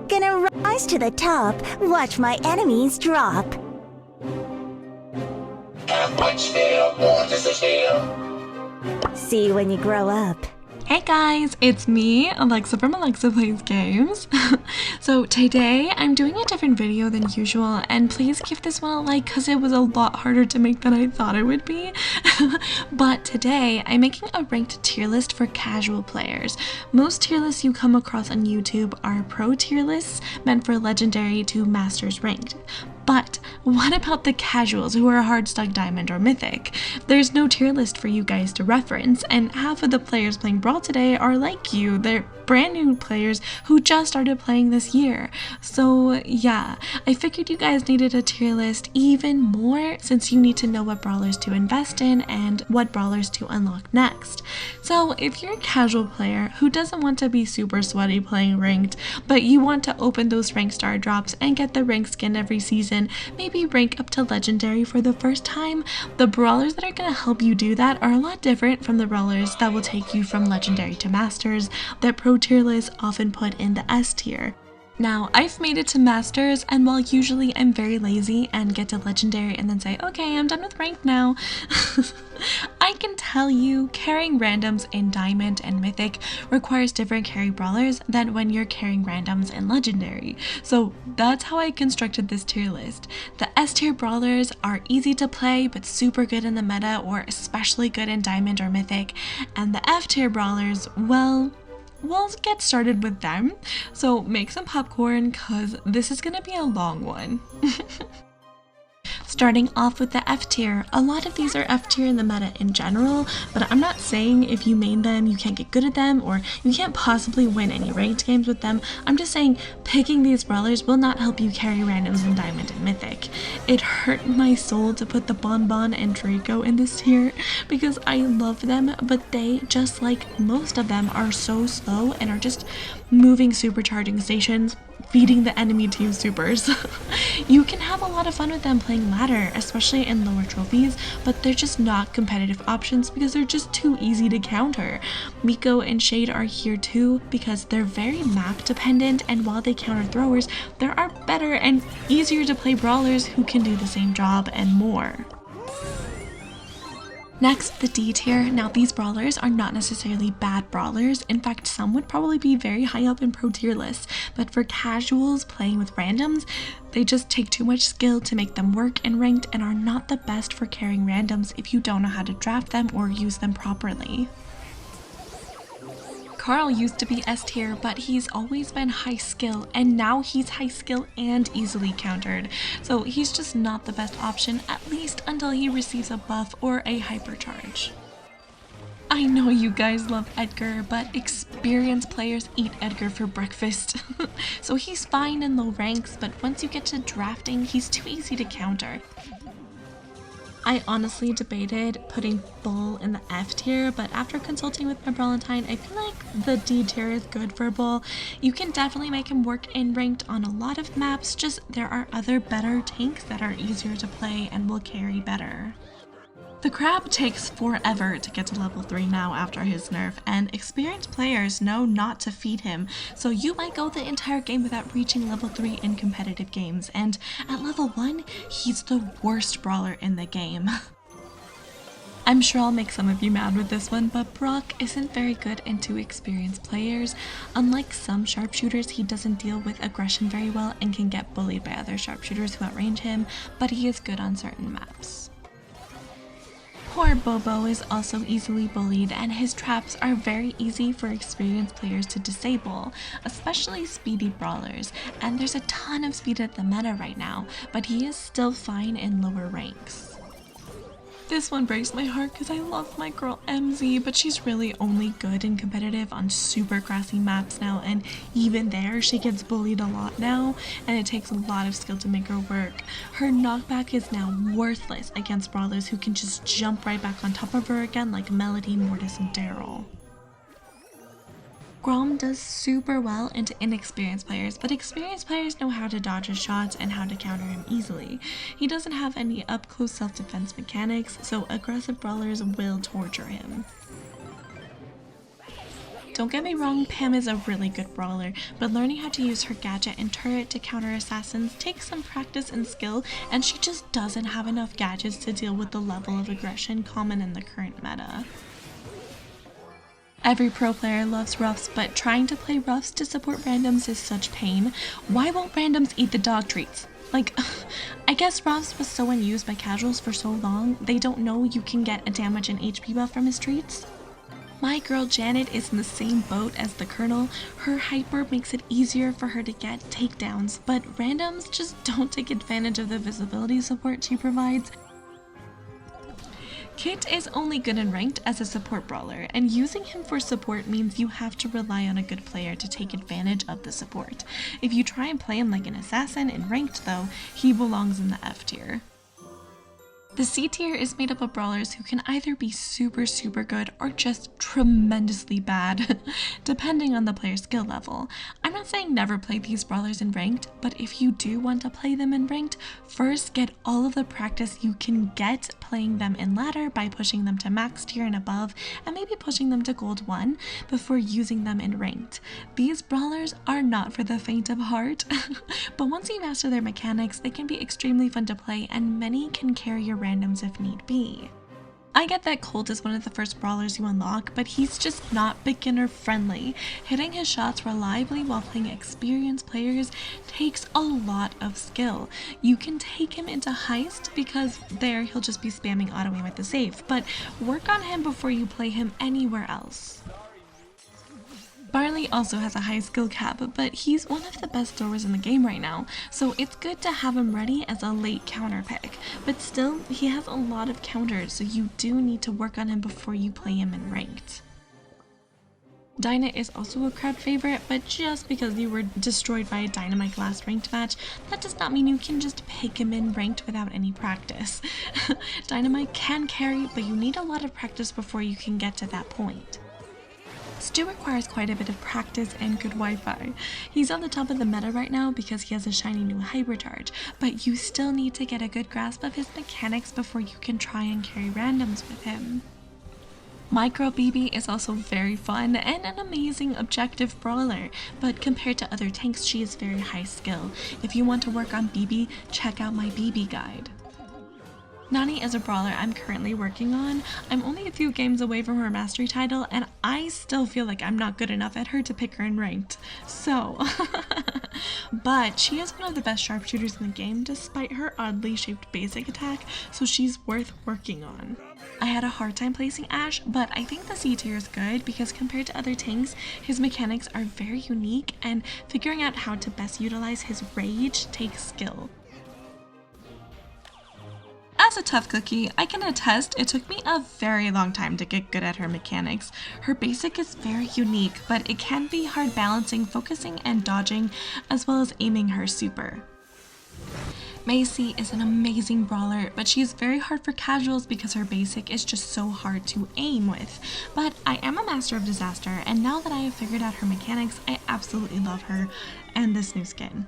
Gonna rise to the top, watch my enemies drop. Half punch steel, mortis steel. See you when you grow up. Hey guys, it's me, Alexa from Alexa Plays Games. So today I'm doing a different video than usual, and please give this one a like because it was a lot harder to make than I thought it would be. But today I'm making a ranked tier list for casual players. Most tier lists you come across on YouTube are pro tier lists meant for legendary to masters ranked. But what about the casuals who are hard stuck Diamond or Mythic? There's no tier list for you guys to reference, and half of the players playing Brawl today are like you. They're brand new players who just started playing this year. So yeah, I figured you guys needed a tier list even more since you need to know what brawlers to invest in and what brawlers to unlock next. So if you're a casual player who doesn't want to be super sweaty playing ranked, but you want to open those rank star drops and get the rank skin every season, maybe rank up to legendary for the first time, the brawlers that are going to help you do that are a lot different from the brawlers that will take you from legendary to masters that pro tier lists often put in the S tier. Now, I've made it to Masters, and while usually I'm very lazy and get to Legendary and then say, okay, I'm done with Ranked now, I can tell you carrying randoms in Diamond and Mythic requires different carry brawlers than when you're carrying randoms in Legendary. So that's how I constructed this tier list. The S tier brawlers are easy to play but super good in the meta or especially good in Diamond or Mythic, and the F tier brawlers, well, we'll get started with them. So make some popcorn because this is gonna be a long one. Starting off with the F tier, a lot of these are F tier in the meta in general, but I'm not saying if you main them you can't get good at them or you can't possibly win any ranked games with them. I'm just saying picking these brawlers will not help you carry randoms in Diamond and Mythic. It hurt my soul to put the Bonbon and Draco in this tier because I love them, but they, just like most of them, are so slow and are just moving supercharging stations, feeding the enemy team supers. You can have a lot of fun with them playing ladder, especially in lower trophies, but they're just not competitive options because they're just too easy to counter. Miko and Shade are here too because they're very map dependent, and while they counter throwers, there are better and easier to play brawlers who can do the same job and more. Next, the D tier. Now these brawlers are not necessarily bad brawlers. In fact, some would probably be very high up in pro tier lists, but for casuals playing with randoms, they just take too much skill to make them work in ranked and are not the best for carrying randoms if you don't know how to draft them or use them properly. Carl used to be S tier, but he's always been high skill, and now he's high skill and easily countered. So he's just not the best option, at least until he receives a buff or a hypercharge. I know you guys love Edgar, but experienced players eat Edgar for breakfast. So he's fine in low ranks, but once you get to drafting, he's too easy to counter. I honestly debated putting Bull in the F tier, but after consulting with my Valentine, I feel like the D tier is good for Bull. You can definitely make him work in ranked on a lot of maps, just there are other better tanks that are easier to play and will carry better. The Crab takes forever to get to level 3 now after his nerf, and experienced players know not to feed him, so you might go the entire game without reaching level 3 in competitive games, and at level 1, he's the worst brawler in the game. I'm sure I'll make some of you mad with this one, but Brock isn't very good into experienced players. Unlike some sharpshooters, he doesn't deal with aggression very well and can get bullied by other sharpshooters who outrange him, but he is good on certain maps. Poor Bobo is also easily bullied, and his traps are very easy for experienced players to disable, especially speedy brawlers, and there's a ton of speed at the meta right now, but he is still fine in lower ranks. This one breaks my heart because I love my girl MZ, but she's really only good and competitive on super grassy maps now, and even there she gets bullied a lot now, and it takes a lot of skill to make her work. Her knockback is now worthless against brawlers who can just jump right back on top of her again like Melody, Mortis, and Daryl. Grom does super well into inexperienced players, but experienced players know how to dodge his shots and how to counter him easily. He doesn't have any up-close self-defense mechanics, so aggressive brawlers will torture him. Don't get me wrong, Pam is a really good brawler, but learning how to use her gadget and turret to counter assassins takes some practice and skill, and she just doesn't have enough gadgets to deal with the level of aggression common in the current meta. Every pro player loves Ruffs, but trying to play Ruffs to support randoms is such pain. Why won't randoms eat the dog treats? Like, I guess Ruffs was so unused by casuals for so long, they don't know you can get a damage and HP buff from his treats. My girl Janet is in the same boat as the Colonel. Her hyper makes it easier for her to get takedowns, but randoms just don't take advantage of the visibility support she provides. Kit is only good in ranked as a support brawler, and using him for support means you have to rely on a good player to take advantage of the support. If you try and play him like an assassin in ranked though, he belongs in the F tier. The C tier is made up of brawlers who can either be super good or just tremendously bad, depending on the player's skill level. I'm not saying never play these brawlers in ranked, but if you do want to play them in ranked, first get all of the practice you can get playing them in ladder by pushing them to max tier and above, and maybe pushing them to gold 1 before using them in ranked. These brawlers are not for the faint of heart, but once you master their mechanics, they can be extremely fun to play, and many can carry your randoms if need be. I get that Colt is one of the first brawlers you unlock, but he's just not beginner friendly. Hitting his shots reliably while playing experienced players takes a lot of skill. You can take him into heist because there he'll just be spamming auto aim at the save, but work on him before you play him anywhere else. Barley also has a high skill cap, but he's one of the best throwers in the game right now, so it's good to have him ready as a late counter pick. But still, he has a lot of counters, so you do need to work on him before you play him in ranked. Dyna is also a crowd favorite, but just because you were destroyed by a Dynamite last ranked match, that does not mean you can just pick him in ranked without any practice. Dynamite can carry, but you need a lot of practice before you can get to that point. Stu requires quite a bit of practice and good Wi-Fi. He's on the top of the meta right now because he has a shiny new hypercharge, but you still need to get a good grasp of his mechanics before you can try and carry randoms with him. My girl BB is also very fun and an amazing objective brawler, but compared to other tanks, she is very high skill. If you want to work on BB, check out my BB guide. Nani is a brawler I'm currently working on. I'm only a few games away from her mastery title, and I still feel like I'm not good enough at her to pick her in ranked. So, but she is one of the best sharpshooters in the game despite her oddly shaped basic attack, so she's worth working on. I had a hard time placing Ash, but I think the C tier is good because compared to other tanks, his mechanics are very unique, and figuring out how to best utilize his rage takes skill. As a tough cookie, I can attest it took me a very long time to get good at her mechanics. Her basic is very unique, but it can be hard balancing, focusing, and dodging, as well as aiming her super. Macy is an amazing brawler, but she is very hard for casuals because her basic is just so hard to aim with. But I am a master of disaster, and now that I have figured out her mechanics, I absolutely love her and this new skin.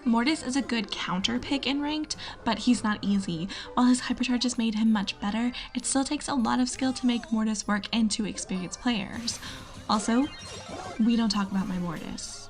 Mortis is a good counter pick in ranked, but he's not easy. While his hypercharge has made him much better, it still takes a lot of skill to make Mortis work and to experienced players. Also, we don't talk about my Mortis.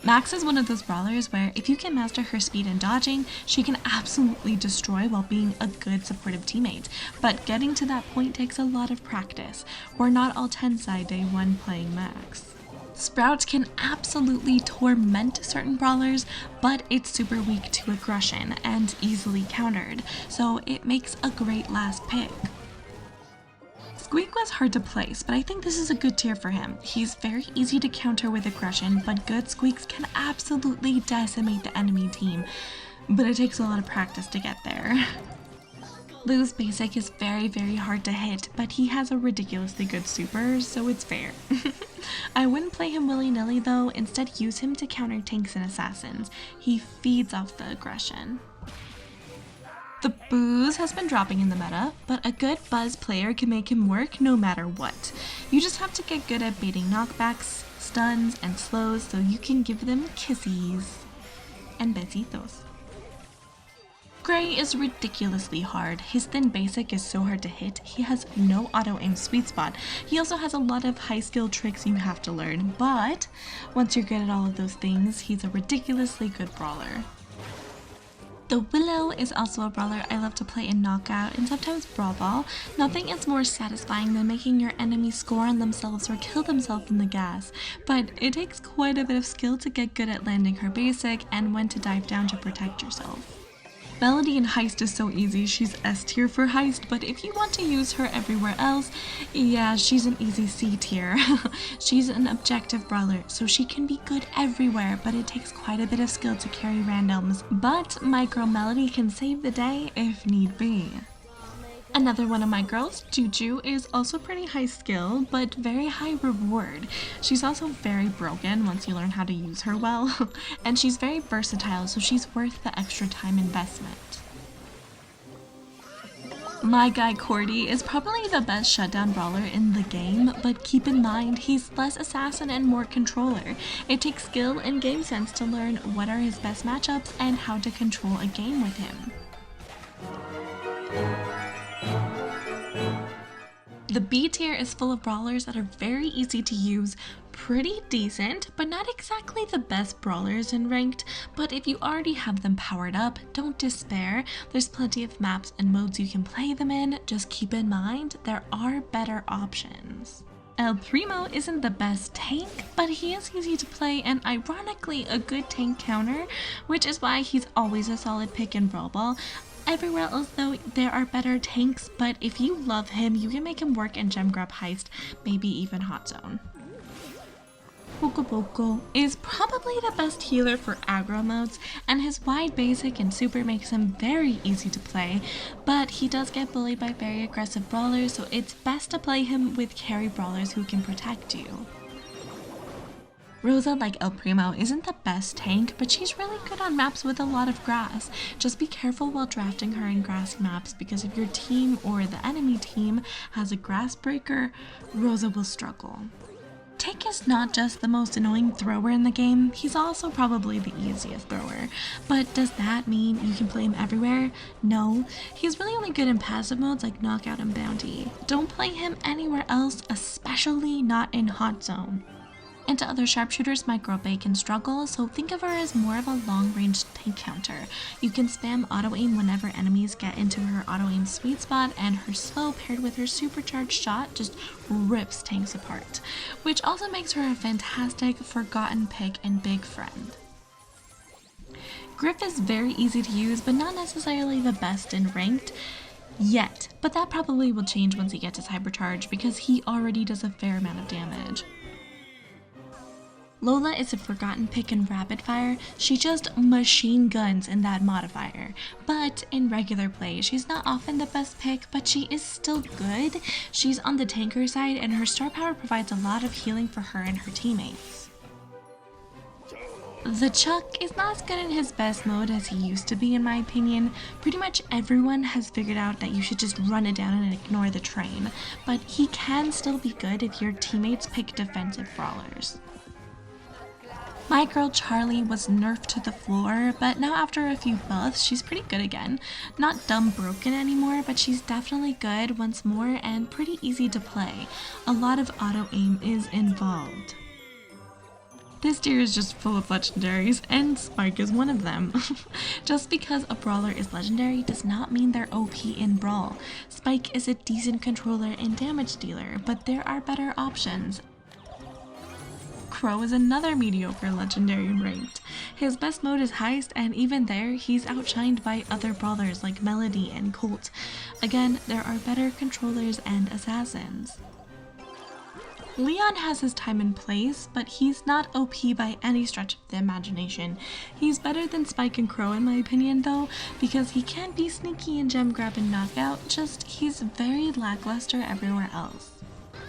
Max is one of those brawlers where if you can master her speed and dodging, she can absolutely destroy while being a good supportive teammate. But getting to that point takes a lot of practice. We're not all Tensai day 1 playing Max. Sprout can absolutely torment certain brawlers, but it's super weak to aggression and easily countered, so it makes a great last pick. Squeak was hard to place, but I think this is a good tier for him. He's very easy to counter with aggression, but good squeaks can absolutely decimate the enemy team, but it takes a lot of practice to get there. Lou's basic is very hard to hit, but he has a ridiculously good super, so it's fair. I wouldn't play him willy-nilly though, instead use him to counter tanks and assassins. He feeds off the aggression. The booze has been dropping in the meta, but a good Buzz player can make him work no matter what. You just have to get good at baiting knockbacks, stuns, and slows so you can give them kissies and besitos. Gray is ridiculously hard. His thin basic is so hard to hit. He has no auto aim sweet spot. He also has a lot of high skill tricks you have to learn, but once you're good at all of those things, he's a ridiculously good brawler. The Willow is also a brawler I love to play in Knockout and sometimes Brawl Ball. Nothing is more satisfying than making your enemy score on themselves or kill themselves in the gas, but it takes quite a bit of skill to get good at landing her basic and when to dive down to protect yourself. Melody in Heist is so easy, she's S tier for Heist, but if you want to use her everywhere else, yeah, she's an easy C tier. She's an objective brawler, so she can be good everywhere, but it takes quite a bit of skill to carry randoms, but my girl Melody can save the day if need be. Another one of my girls, Juju, is also pretty high skill, but very high reward. She's also very broken once you learn how to use her well, and she's very versatile, so she's worth the extra time investment. My guy Cordy is probably the best shutdown brawler in the game, but keep in mind he's less assassin and more controller. It takes skill and game sense to learn what are his best matchups and how to control a game with him. The B tier is full of brawlers that are very easy to use, pretty decent, but not exactly the best brawlers in ranked, but if you already have them powered up, don't despair. There's plenty of maps and modes you can play them in, just keep in mind there are better options. El Primo isn't the best tank, but he is easy to play and ironically a good tank counter, which is why he's always a solid pick in Brawl Ball. Everywhere else though, there are better tanks, but if you love him, you can make him work in Gem Grab Heist, maybe even Hot Zone. Poco Poco is probably the best healer for aggro modes, and his wide basic and super makes him very easy to play, but he does get bullied by very aggressive brawlers, so it's best to play him with carry brawlers who can protect you. Rosa, like El Primo, isn't the best tank, but she's really good on maps with a lot of grass. Just be careful while drafting her in grassy maps, because if your team or the enemy team has a grass breaker, Rosa will struggle. Tick is not just the most annoying thrower in the game, he's also probably the easiest thrower. But does that mean you can play him everywhere? No, he's really only good in passive modes like Knockout and Bounty. Don't play him anywhere else, especially not in Hot Zone. And to other sharpshooters, my girl Bay can struggle, so think of her as more of a long-range tank counter. You can spam auto-aim whenever enemies get into her auto-aim sweet spot, and her slow paired with her supercharged shot just rips tanks apart, which also makes her a fantastic forgotten pick and big friend. Griff is very easy to use, but not necessarily the best in ranked yet, but that probably will change once he gets his hypercharge because he already does a fair amount of damage. Lola is a forgotten pick in rapid fire. She just machine guns in that modifier, but in regular play she's not often the best pick, but she is still good. She's on the tanker side and her star power provides a lot of healing for her and her teammates. The Chuck is not as good in his best mode as he used to be in my opinion. Pretty much everyone has figured out that you should just run it down and ignore the train, but he can still be good if your teammates pick defensive brawlers. My girl Charlie was nerfed to the floor, but now after a few buffs, she's pretty good again. Not dumb broken anymore, but she's definitely good once more and pretty easy to play. A lot of auto-aim is involved. This tier is just full of legendaries, and Spike is one of them. Just because a brawler is legendary does not mean they're OP in Brawl. Spike is a decent controller and damage dealer, but there are better options. Crow is another mediocre legendary in ranked. His best mode is Heist, and even there, he's outshined by other brawlers like Melody and Colt. Again, there are better controllers and assassins. Leon has his time and place, but he's not OP by any stretch of the imagination. He's better than Spike and Crow in my opinion though, because he can be sneaky in Gem Grab and Knockout, just he's very lackluster everywhere else.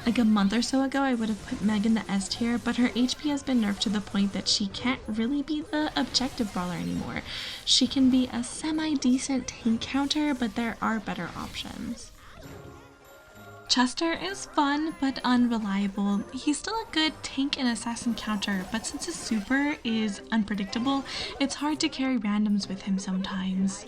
Like a month or so ago, I would have put Meg in the S tier, but her HP has been nerfed to the point that she can't really be the objective brawler anymore. She can be a semi-decent tank counter, but there are better options. Chester is fun, but unreliable. He's still a good tank and assassin counter, but since his super is unpredictable, it's hard to carry randoms with him sometimes.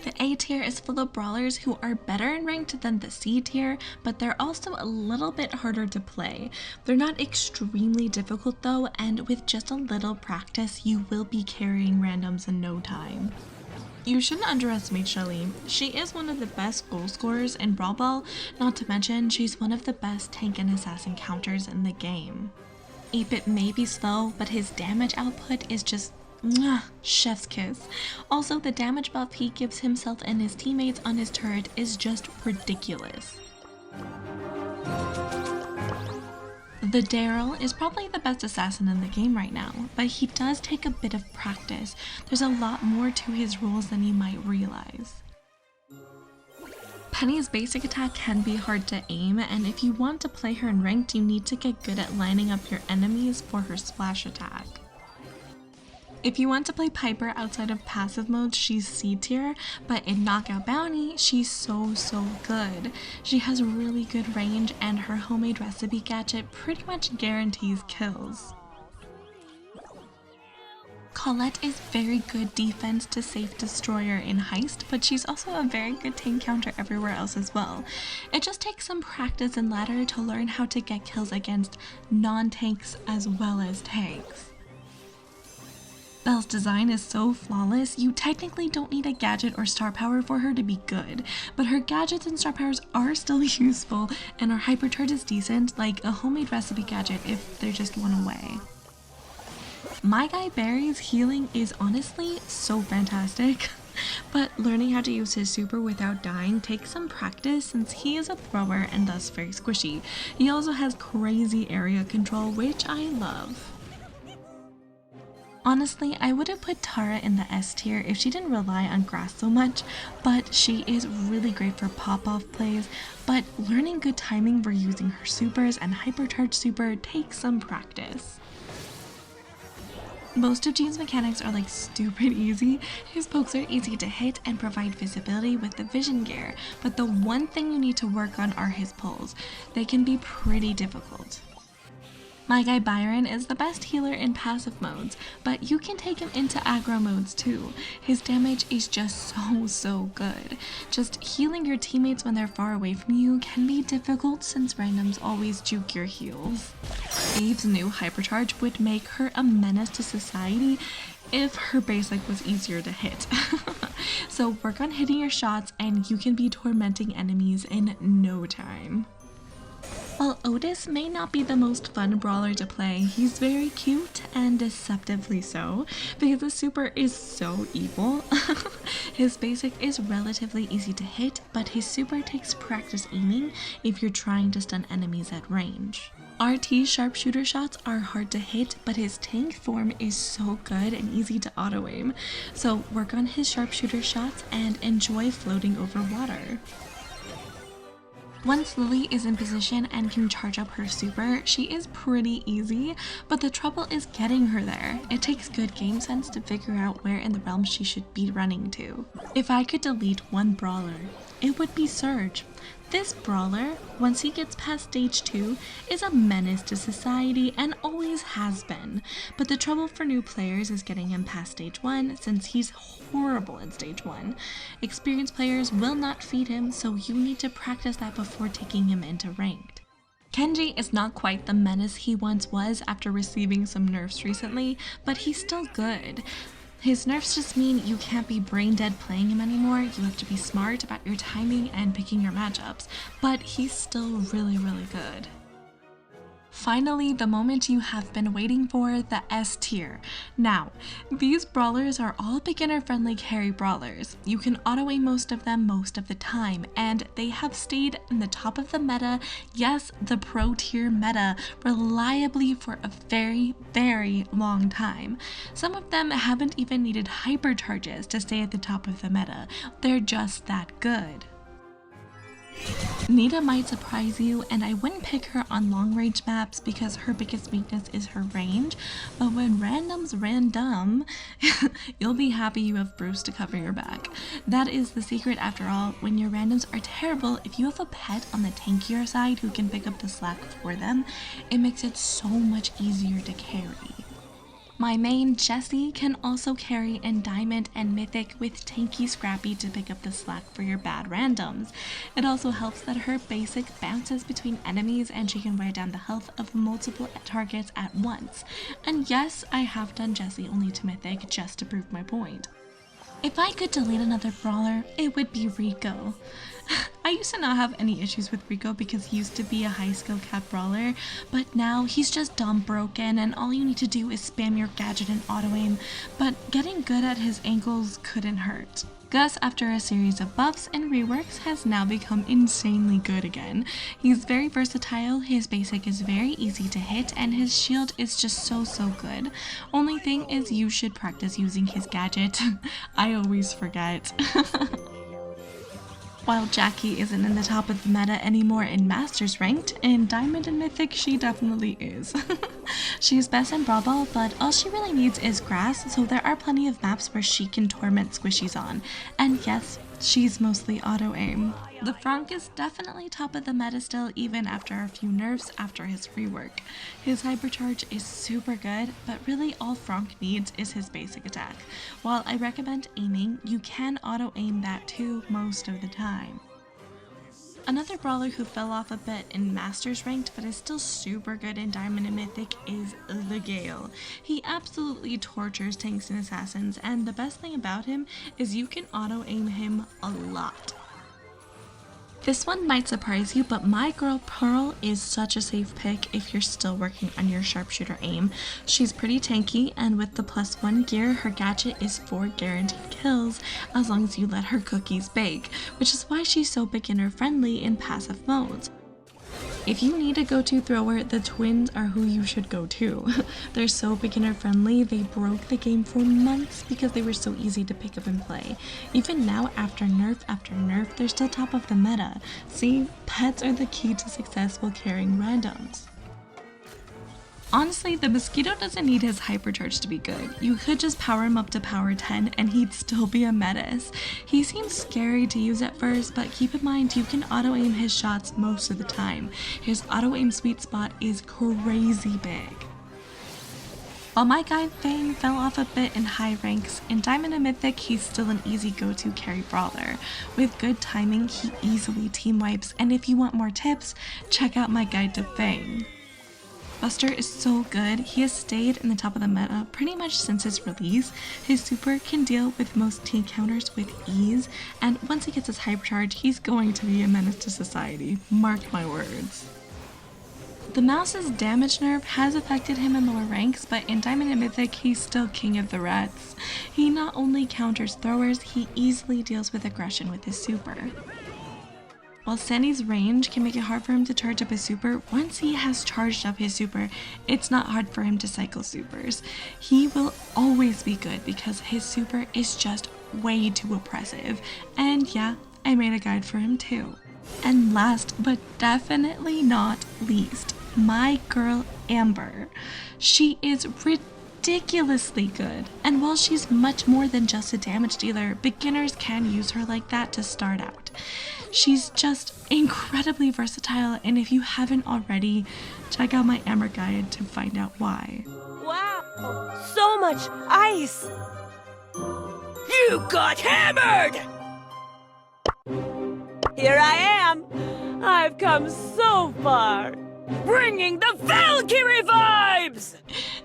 The A tier is full of brawlers who are better in ranked than the C tier, but they're also a little bit harder to play. They're not extremely difficult though, and with just a little practice, you will be carrying randoms in no time. You shouldn't underestimate Shelly. She is one of the best goal scorers in Brawl Ball, not to mention she's one of the best tank and assassin counters in the game. 8-Bit may be slow, but his damage output is just mwah, chef's kiss. Also, the damage buff he gives himself and his teammates on his turret is just ridiculous. The Daryl is probably the best assassin in the game right now, but he does take a bit of practice. There's a lot more to his rules than you might realize. Penny's basic attack can be hard to aim, and if you want to play her in ranked, you need to get good at lining up your enemies for her splash attack. If you want to play Piper outside of passive mode, she's C tier, but in Knockout Bounty, she's so good. She has really good range, and her homemade recipe gadget pretty much guarantees kills. Colette is very good defense to safe destroyer in Heist, but she's also a very good tank counter everywhere else as well. It just takes some practice and ladder to learn how to get kills against non-tanks as well as tanks. Belle's design is so flawless, you technically don't need a gadget or star power for her to be good, but her gadgets and star powers are still useful, and her hypercharge is decent, like a homemade recipe gadget if they're just one away. My guy Barry's healing is honestly so fantastic, but learning how to use his super without dying takes some practice since he is a thrower and thus very squishy. He also has crazy area control, which I love. Honestly, I would have put Tara in the S tier if she didn't rely on grass so much, but she is really great for pop-off plays, but learning good timing for using her supers and hypercharge super takes some practice. Most of Jean's mechanics are like stupid easy. His pokes are easy to hit and provide visibility with the vision gear, but the one thing you need to work on are his pulls. They can be pretty difficult. My guy Byron is the best healer in passive modes, but you can take him into aggro modes too. His damage is just so good. Just healing your teammates when they're far away from you can be difficult since randoms always juke your heals. Dave's new hypercharge would make her a menace to society if her basic was easier to hit. So work on hitting your shots and you can be tormenting enemies in no time. While Otis may not be the most fun brawler to play, he's very cute and deceptively so, because the super is so evil. His basic is relatively easy to hit, but his super takes practice aiming if you're trying to stun enemies at range. RT sharpshooter shots are hard to hit, but his tank form is so good and easy to auto aim, so work on his sharpshooter shots and enjoy floating over water. Once Lily is in position and can charge up her super, she is pretty easy, but the trouble is getting her there. It takes good game sense to figure out where in the realm she should be running to. If I could delete one brawler, it would be Surge. This brawler, once he gets past stage 2, is a menace to society and always has been. But the trouble for new players is getting him past stage 1 since he's horrible in stage 1. Experienced players will not feed him, so you need to practice that before taking him into ranked. Kenji is not quite the menace he once was after receiving some nerfs recently, but he's still good. His nerfs just mean you can't be brain dead playing him anymore, you have to be smart about your timing and picking your matchups, but he's still really good. Finally, the moment you have been waiting for, the S tier. Now, these brawlers are all beginner-friendly carry brawlers. You can auto-aim most of them most of the time, and they have stayed in the top of the meta, yes, the pro tier meta, reliably for a very long time. Some of them haven't even needed hypercharges to stay at the top of the meta. They're just that good. Nita might surprise you, and I wouldn't pick her on long range maps because her biggest weakness is her range, but when randoms random, you'll be happy you have Bruce to cover your back. That is the secret after all. When your randoms are terrible, if you have a pet on the tankier side who can pick up the slack for them, it makes it so much easier to carry. My main, Jessie, can also carry in Diamond and Mythic with tanky Scrappy to pick up the slack for your bad randoms. It also helps that her basic bounces between enemies and she can wear down the health of multiple targets at once. And yes, I have done Jessie only to Mythic just to prove my point. If I could delete another brawler, it would be Rico. I used to not have any issues with Rico because he used to be a high skill cap brawler, but now he's just dumb broken and all you need to do is spam your gadget and auto aim, but getting good at his ankles couldn't hurt. Gus, after a series of buffs and reworks, has now become insanely good again. He's very versatile, his basic is very easy to hit, and his shield is just so good. Only thing is you should practice using his gadget. I always forget. While Jackie isn't in the top of the meta anymore in Masters Ranked, in Diamond and Mythic she definitely is. She's best in Brawl Ball, but all she really needs is grass, so there are plenty of maps where she can torment squishies on. And yes, she's mostly auto-aim. The Frank is definitely top of the meta still even after a few nerfs after his rework. His hypercharge is super good, but really all Frank needs is his basic attack. While I recommend aiming, you can auto-aim that too most of the time. Another brawler who fell off a bit in Masters Ranked but is still super good in Diamond and Mythic is the Gale. He absolutely tortures tanks and assassins, and the best thing about him is you can auto-aim him a lot. This one might surprise you, but my girl Pearl is such a safe pick if you're still working on your sharpshooter aim. She's pretty tanky, and with the +1 gear, her gadget is 4 guaranteed kills as long as you let her cookies bake, which is why she's so beginner friendly in passive modes. If you need a go-to thrower, the twins are who you should go to. They're so beginner friendly, they broke the game for months because they were so easy to pick up and play. Even now, after nerf, they're still top of the meta. See, pets are the key to success while carrying randoms. Honestly, the Mosquito doesn't need his hypercharge to be good. You could just power him up to power 10 and he'd still be a menace. He seems scary to use at first, but keep in mind you can auto-aim his shots most of the time. His auto-aim sweet spot is crazy big. While my guy Fang fell off a bit in high ranks, in Diamond and Mythic he's still an easy go-to carry brawler. With good timing, he easily team wipes, and if you want more tips, check out my guide to Fang. Buster is so good, he has stayed in the top of the meta pretty much since his release. His super can deal with most team counters with ease, and once he gets his hypercharge, he's going to be a menace to society, mark my words. The mouse's damage nerf has affected him in lower ranks, but in Diamond and Mythic he's still king of the rats. He not only counters throwers, he easily deals with aggression with his super. While Sandy's range can make it hard for him to charge up his super, once he has charged up his super, it's not hard for him to cycle supers. He will always be good because his super is just way too oppressive. And yeah, I made a guide for him too. And last but definitely not least, my girl Amber. She is ridiculously good, and while she's much more than just a damage dealer, beginners can use her like that to start out. She's just incredibly versatile, and if you haven't already, check out my Amber guide to find out why. Wow, so much ice! You got hammered! Here I am! I've come so far, bringing the Valkyrie vibes!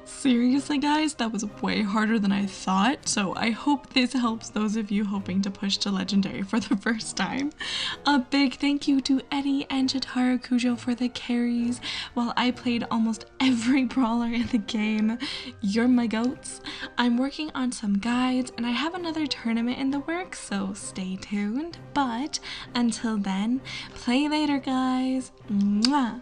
Seriously guys, that was way harder than I thought, so I hope this helps those of you hoping to push to Legendary for the first time. A big thank you to Eddie and Jotaro Kujo for the carries while I played almost every brawler in the game. You're my goats. I'm working on some guides and I have another tournament in the works, so stay tuned. But until then, play later guys. Mwah.